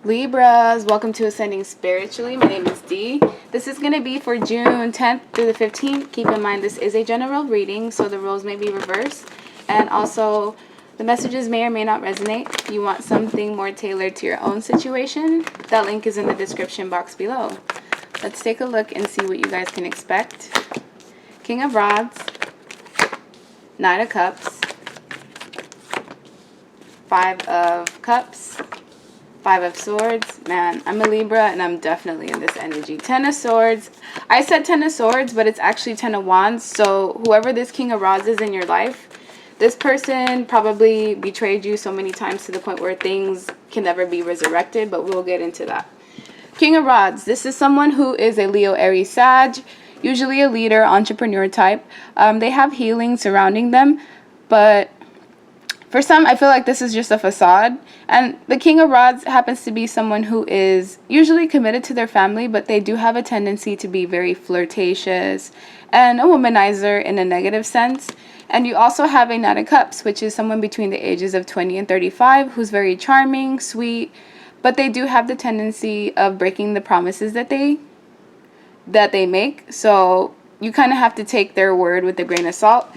Libras, welcome to Ascending Spiritually. My name is Dee. This is going to be for June 10th through the 15th. Keep in mind this is a general reading, so the roles may be reversed. And also, the messages may or may not resonate. If you want something more tailored to your own situation, that link is in the description box below. Let's take a look and see what you guys can expect. King of Rods, Knight of Cups, Five of Cups, Five of Swords. Man, I'm a Libra and I'm definitely in this energy. 10 of Swords. I said 10 of Swords, but it's actually 10 of Wands. So whoever this King of Rods is in your life, this person probably betrayed you so many times to the point where things can never be resurrected, but we'll get into that. King of Rods. This is someone who is a Leo, Aries, Sag, usually a leader, entrepreneur type. They have healing surrounding them, but for some, I feel like this is just a facade. And the King of Rods happens to be someone who is usually committed to their family, but they do have a tendency to be very flirtatious and a womanizer in a negative sense. And you also have a Knight of Cups, which is someone between the ages of 20 and 35 who's very charming, sweet, but they do have the tendency of breaking the promises that they make. So you kind of have to take their word with a grain of salt.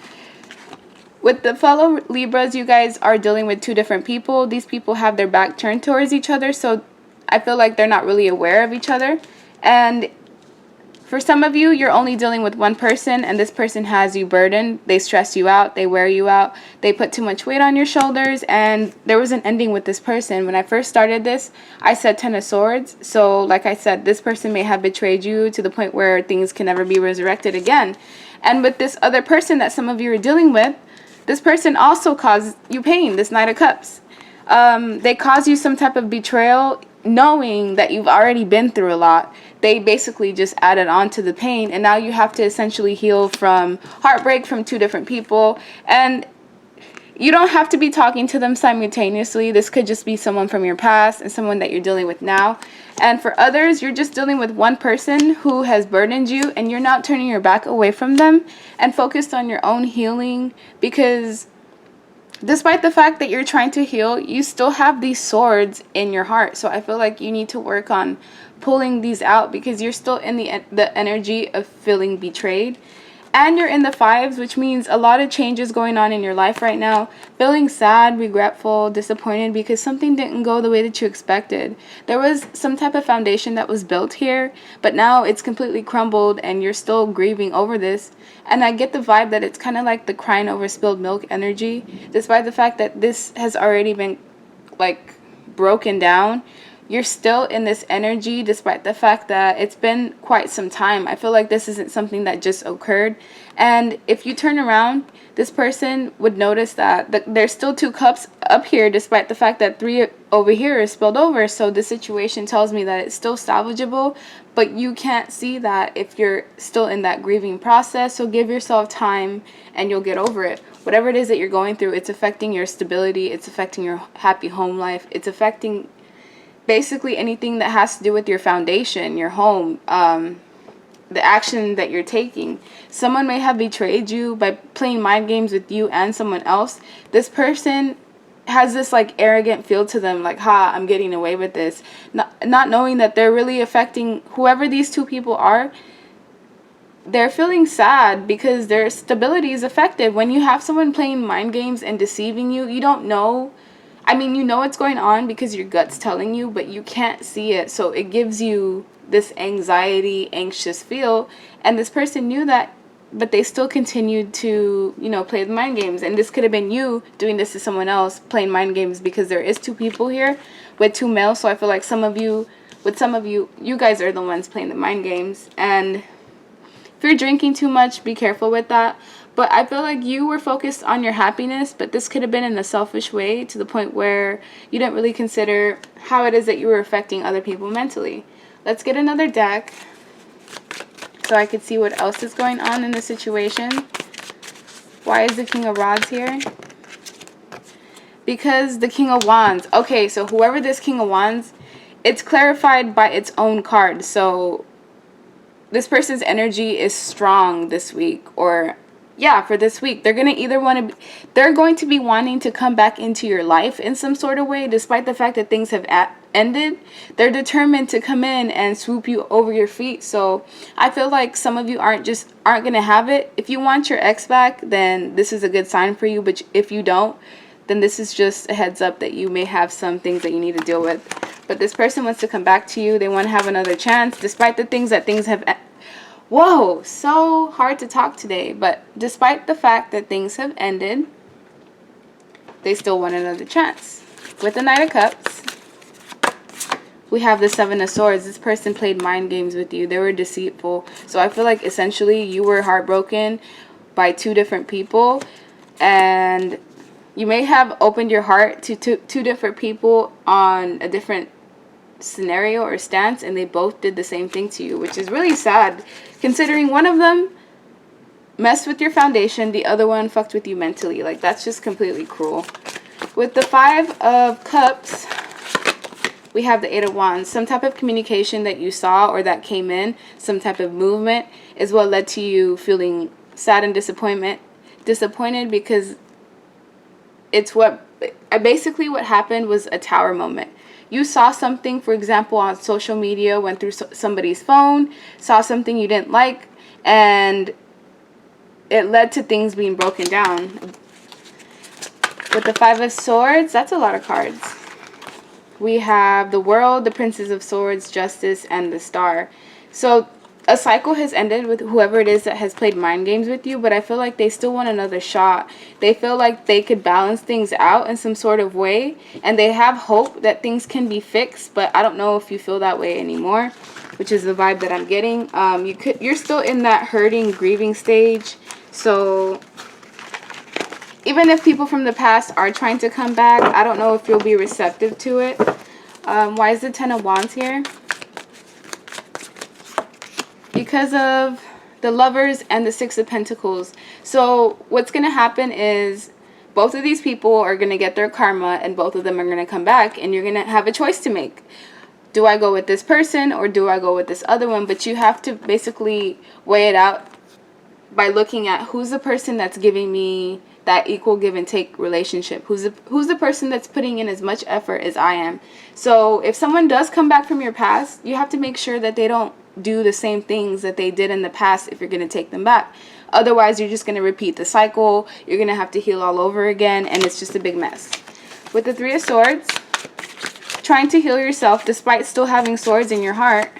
With the fellow Libras, you guys are dealing with two different people. These people have their back turned towards each other, so I feel like they're not really aware of each other. And for some of you, you're only dealing with one person, and this person has you burdened. They stress you out. They wear you out. They put too much weight on your shoulders, and there was an ending with this person. When I first started this, I said 10 of Swords. So like I said, this person may have betrayed you to the point where things can never be resurrected again. And with this other person that some of you are dealing with, this person also caused you pain, this Knight of Cups. They cause you some type of betrayal, knowing that you've already been through a lot. They basically just added on to the pain, and now you have to essentially heal from heartbreak from two different people. And you don't have to be talking to them simultaneously. This could just be someone from your past and someone that you're dealing with now. And for others, you're just dealing with one person who has burdened you, and you're not turning your back away from them and focused on your own healing, because despite the fact that you're trying to heal, you still have these swords in your heart. So I feel like you need to work on pulling these out, because you're still in the energy of feeling betrayed. And you're in the fives, which means a lot of changes going on in your life right now. Feeling sad, regretful, disappointed because something didn't go the way that you expected. There was some type of foundation that was built here, but now it's completely crumbled and you're still grieving over this. And I get the vibe that it's kind of like the crying over spilled milk energy, despite the fact that this has already been like broken down. You're still in this energy despite the fact that it's been quite some time. I feel like this isn't something that just occurred. And if you turn around, this person would notice that there's still 2 cups up here despite the fact that 3 over here is spilled over. So the situation tells me that it's still salvageable, but you can't see that if you're still in that grieving process. So give yourself time and you'll get over it. Whatever it is that you're going through, it's affecting your stability. It's affecting your happy home life. It's affecting basically anything that has to do with your foundation, your home, the action that you're taking. Someone may have betrayed you by playing mind games with you and someone else. This person has this like arrogant feel to them, like, ha, I'm getting away with this. Not knowing that they're really affecting whoever these two people are. They're feeling sad because their stability is affected. When you have someone playing mind games and deceiving you, you don't know. I mean, you know what's going on because your gut's telling you, but you can't see it. So it gives you this anxiety, anxious feel. And this person knew that, but they still continued to, play the mind games. And this could have been you doing this to someone else, playing mind games, because there is 2 people here with 2 males. So I feel like you guys are the ones playing the mind games. And if you're drinking too much, be careful with that. But I feel like you were focused on your happiness, but this could have been in a selfish way to the point where you didn't really consider how it is that you were affecting other people mentally. Let's get another deck so I could see what else is going on in the situation. Why is the King of Rods here? Because the King of Wands. Okay, so whoever this King of Wands, it's clarified by its own card. So this person's energy is strong this week, or yeah, for this week, they're going to either want to, they're going to be wanting to come back into your life in some sort of way, despite the fact that things have ended. They're determined to come in and swoop you over your feet. So I feel like some of you aren't going to have it. If you want your ex back, then this is a good sign for you. But if you don't, then this is just a heads up that you may have some things that you need to deal with. But this person wants to come back to you. They want to have another chance, despite the things that things have... Whoa, so hard to talk today. But despite the fact that things have ended, they still want another chance. With the Knight of Cups, we have the Seven of Swords. This person played mind games with you. They were deceitful. So I feel like essentially you were heartbroken by two different people. And you may have opened your heart to two different people on a different scenario or stance, and they both did the same thing to you, which is really sad, considering one of them messed with your foundation, the other one fucked with you mentally. Like, that's just completely cruel. With the Five of Cups, we have the Eight of Wands. Some type of communication that you saw or that came in, some type of movement, is what led to you feeling sad and disappointed because it's what basically what happened was a tower moment. You saw something, for example, on social media, went through somebody's phone, saw something you didn't like, and it led to things being broken down. With the Five of Swords, that's a lot of cards. We have the World, the Princess of Swords, Justice, and the Star. So a cycle has ended with whoever it is that has played mind games with you, but I feel like they still want another shot. They feel like they could balance things out in some sort of way, and they have hope that things can be fixed, but I don't know if you feel that way anymore, which is the vibe that I'm getting. You're still in that hurting, grieving stage. So even if people from the past are trying to come back, I don't know if you'll be receptive to it. Why is the Ten of Wands here? Because of the Lovers and the Six of Pentacles. So what's going to happen is both of these people are going to get their karma, and both of them are going to come back, and you're going to have a choice to make. Do I go with this person or do I go with this other one? But you have to basically weigh it out by looking at who's the person that's giving me that equal give and take relationship. Who's the person that's putting in as much effort as I am. So if someone does come back from your past, you have to make sure that they don't do the same things that they did in the past if you're going to take them back. Otherwise, you're just going to repeat the cycle. You're going to have to heal all over again, and it's just a big mess. With the Three of Swords, trying to heal yourself despite still having swords in your heart.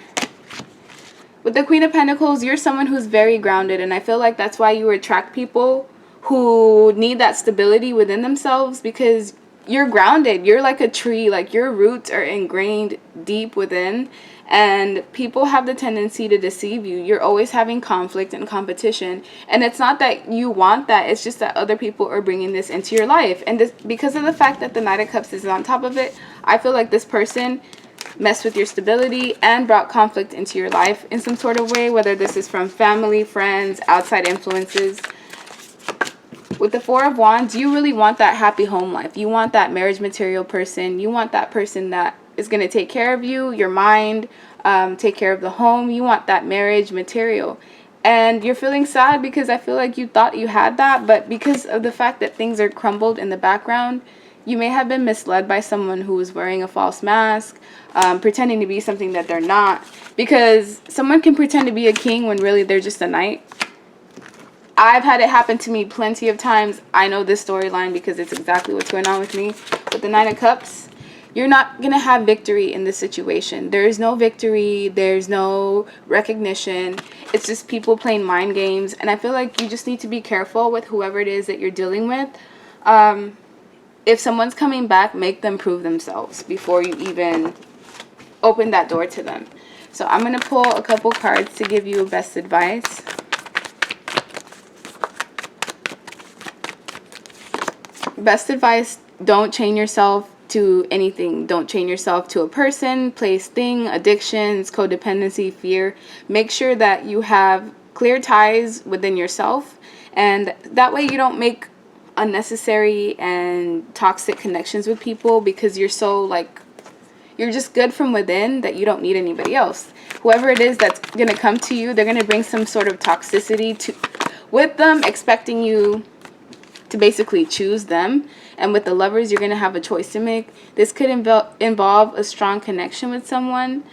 With the Queen of Pentacles, you're someone who's very grounded, and I feel like that's why you attract people who need that stability within themselves, because you're grounded. You're like a tree. Like, your roots are ingrained deep within, and people have the tendency to deceive you. You're always having conflict and competition, and it's not that you want that. It's just that other people are bringing this into your life, and this, because of the fact that the Knight of Cups is on top of it, I feel like this person messed with your stability and brought conflict into your life in some sort of way, whether this is from family, friends, outside influences. With the Four of Wands, you really want that happy home life. You want that marriage material person. You want that person that is going to take care of you, your mind, take care of the home. You want that marriage material. And you're feeling sad because I feel like you thought you had that, but because of the fact that things are crumbled in the background, you may have been misled by someone who was wearing a false mask, pretending to be something that they're not. Because someone can pretend to be a king when really they're just a knight. I've had it happen to me plenty of times. I know this storyline because it's exactly what's going on with me. With the Nine of Cups, you're not going to have victory in this situation. There is no victory. There's no recognition. It's just people playing mind games. And I feel like you just need to be careful with whoever it is that you're dealing with. If someone's coming back, make them prove themselves before you even open that door to them. So I'm going to pull a couple cards to give you best advice. Best advice, don't chain yourself to anything. Don't chain yourself to a person, place, thing, addictions, codependency, fear. Make sure that you have clear ties within yourself, and that way you don't make unnecessary and toxic connections with people, because you're so like, you're just good from within that you don't need anybody else. Whoever it is that's going to come to you, they're going to bring some sort of toxicity to with them, expecting you to basically choose them. And with the Lovers, you're going to have a choice to make. This could involve a strong connection with someone.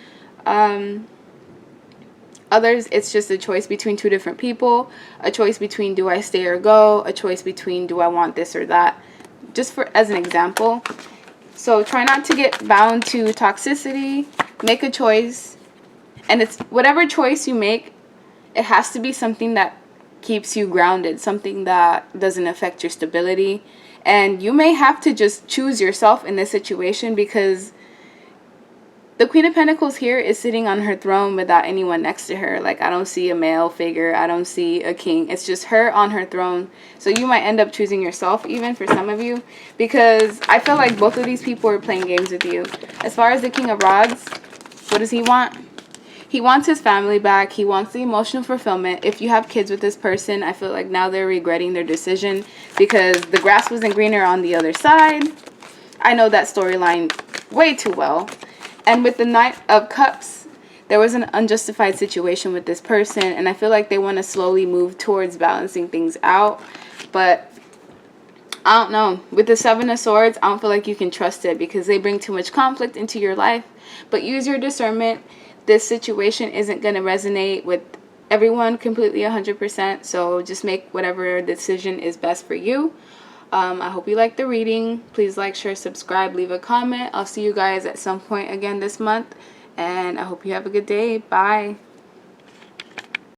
Others, it's just a choice between two different people, a choice between do I stay or go, a choice between do I want this or that, just for as an example. So try not to get bound to toxicity. Make a choice, and it's whatever choice you make, it has to be something that keeps you grounded, something that doesn't affect your stability. And you may have to just choose yourself in this situation, because the Queen of Pentacles here is sitting on her throne without anyone next to her. Like, I don't see a male figure. I don't see a king. It's just her on her throne. So you might end up choosing yourself, even for some of you, because I feel like both of these people are playing games with you. As far as the King of Rods, what does he want? He wants his family back. He wants the emotional fulfillment. If you have kids with this person, I feel like now they're regretting their decision, because the grass wasn't greener on the other side. I know that storyline way too well. And with the Knight of Cups, there was an unjustified situation with this person, and I feel like they want to slowly move towards balancing things out. But I don't know. With the Seven of Swords, I don't feel like you can trust it, because they bring too much conflict into your life. But use your discernment. This situation isn't going to resonate with everyone completely 100%. So just make whatever decision is best for you. I hope you liked the reading. Please like, share, subscribe, leave a comment. I'll see you guys at some point again this month. And I hope you have a good day. Bye.